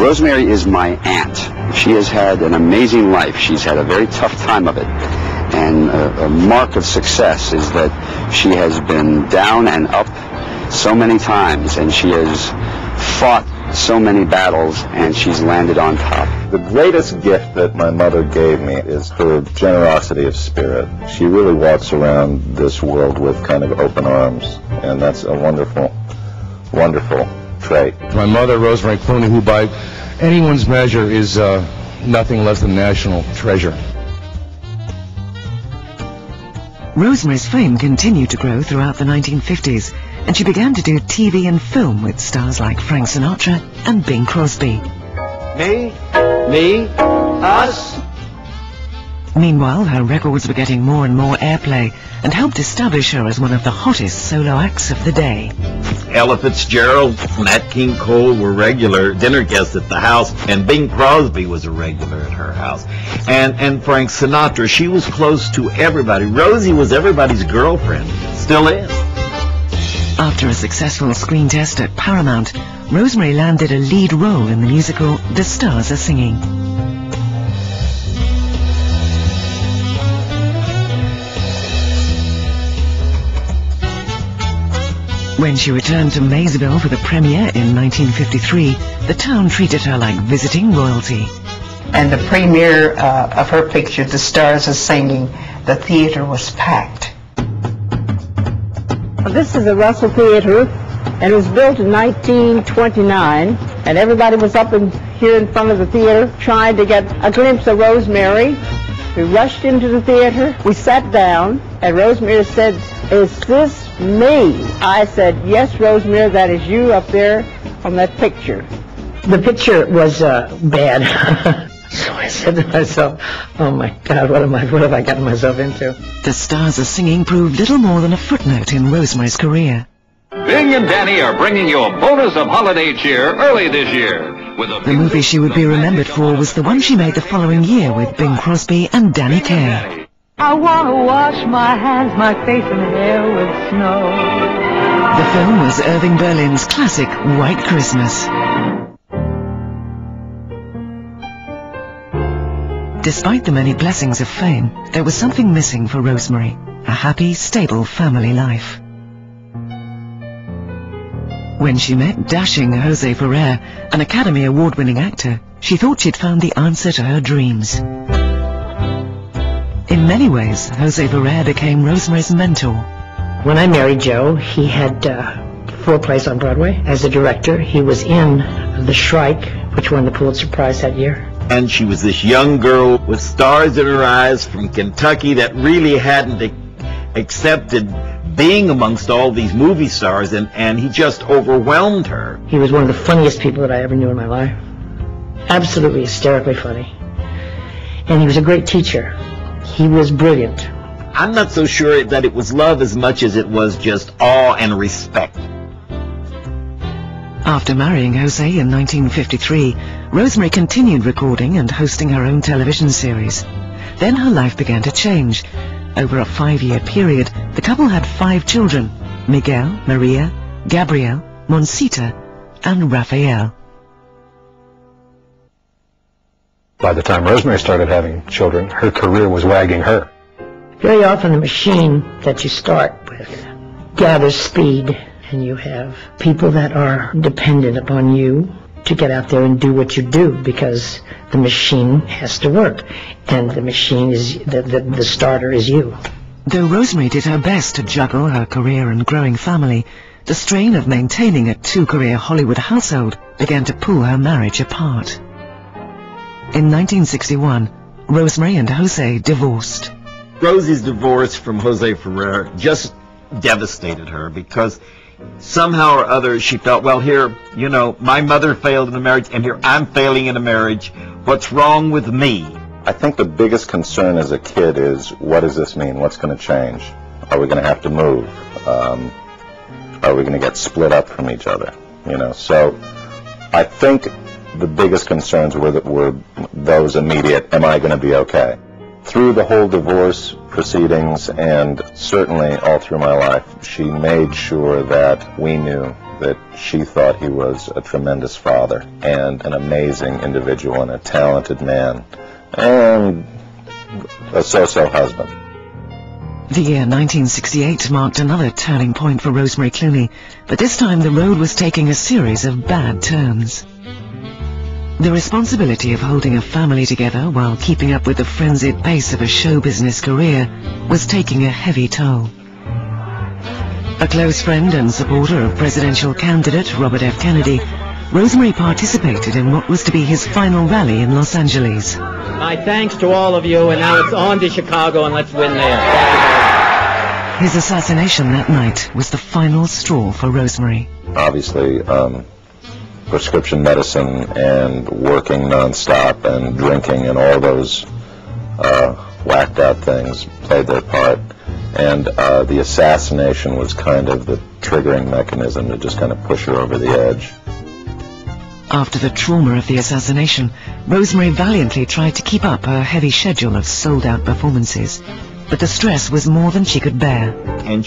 Rosemary is my aunt. She has had an amazing life. She's had a very tough time of it. And a mark of success is that she has been down and up so many times, and she has fought so many battles, and she's landed on top. The greatest gift that my mother gave me is her generosity of spirit. She really walks around this world with kind of open arms, and that's a wonderful, wonderful trait. My mother, Rosario Clooney, who by anyone's measure is nothing less than national treasure. Rosemary's fame continued to grow throughout the 1950s, and she began to do TV and film with stars like Frank Sinatra and Bing Crosby. Me, us. Meanwhile, her records were getting more and more airplay and helped establish her as one of the hottest solo acts of the day. Ella Fitzgerald, Nat King Cole were regular dinner guests at the house, and Bing Crosby was a regular at her house. And Frank Sinatra, she was close to everybody. Rosie was everybody's girlfriend, still is. After a successful screen test at Paramount, Rosemary landed a lead role in the musical The Stars Are Singing. When she returned to Maysville for the premiere in 1953, the town treated her like visiting royalty. And the premiere of her picture, The Stars Are Singing, the theater was packed. This is the Russell Theater, and it was built in 1929, and everybody was up here in front of the theater trying to get a glimpse of Rosemary. We rushed into the theater, we sat down, and Rosemary said, "Is this me?" I said, "Yes, Rosemary, that is you up there on that picture." The picture was bad. So I said to myself, oh my God, what have I gotten myself into? The Stars Are Singing proved little more than a footnote in Rosemary's career. Bing and Danny are bringing you a bonus of holiday cheer early this year. The movie she would be remembered for was the one she made the following year with Bing Crosby and Danny Kaye. I want to wash my hands, my face and hair with snow. The film was Irving Berlin's classic White Christmas. Despite the many blessings of fame, there was something missing for Rosemary, a happy, stable family life. When she met dashing Jose Ferrer, an Academy Award-winning actor, she thought she'd found the answer to her dreams. In many ways, Jose Ferrer became Rosemary's mentor. When I married Joe, he had 4 plays on Broadway. As a director, he was in The Shrike, which won the Pulitzer Prize that year. And she was this young girl with stars in her eyes from Kentucky that really hadn't accepted being amongst all these movie stars, and he just overwhelmed her. He was one of the funniest people that I ever knew in my life. Absolutely hysterically funny. And he was a great teacher. He was brilliant. I'm not so sure that it was love as much as it was just awe and respect. After marrying Jose in 1953, Rosemary continued recording and hosting her own television series. Then her life began to change. Over a 5-year period, the couple had 5 children: Miguel, Maria, Gabriel, Monsita, and Raphael. By the time Rosemary started having children, her career was wagging her. Very often the machine that you start with gathers speed, and you have people that are dependent upon you to get out there and do what you do, because the machine has to work, and the machine is, the starter is you. Though Rosemary did her best to juggle her career and growing family, the strain of maintaining a 2-career Hollywood household began to pull her marriage apart. In 1961, Rosemary and Jose divorced. Rosie's divorce from Jose Ferrer just devastated her, because somehow or other she felt, well, here, you know, my mother failed in a marriage, and here I'm failing in a marriage. What's wrong with me? I think the biggest concern as a kid is, what does this mean? What's going to change? Are we going to have to move? Are we going to get split up from each other? You know, so I think the biggest concerns were those immediate, am I going to be okay? Through the whole divorce proceedings, and certainly all through my life, she made sure that we knew that she thought he was a tremendous father and an amazing individual and a talented man and a so-so husband. The year 1968 marked another turning point for Rosemary Clooney, but this time the road was taking a series of bad turns. The responsibility of holding a family together while keeping up with the frenzied pace of a show business career was taking a heavy toll. A close friend and supporter of presidential candidate Robert F. Kennedy, Rosemary participated in what was to be his final rally in Los Angeles. My thanks to all of you, and now it's on to Chicago, and let's win there. His assassination that night was the final straw for Rosemary. Obviously, prescription medicine and working nonstop and drinking and all those whacked out things played their part. And the assassination was kind of the triggering mechanism to just kind of push her over the edge. After the trauma of the assassination, Rosemary valiantly tried to keep up her heavy schedule of sold-out performances. But the stress was more than she could bear. And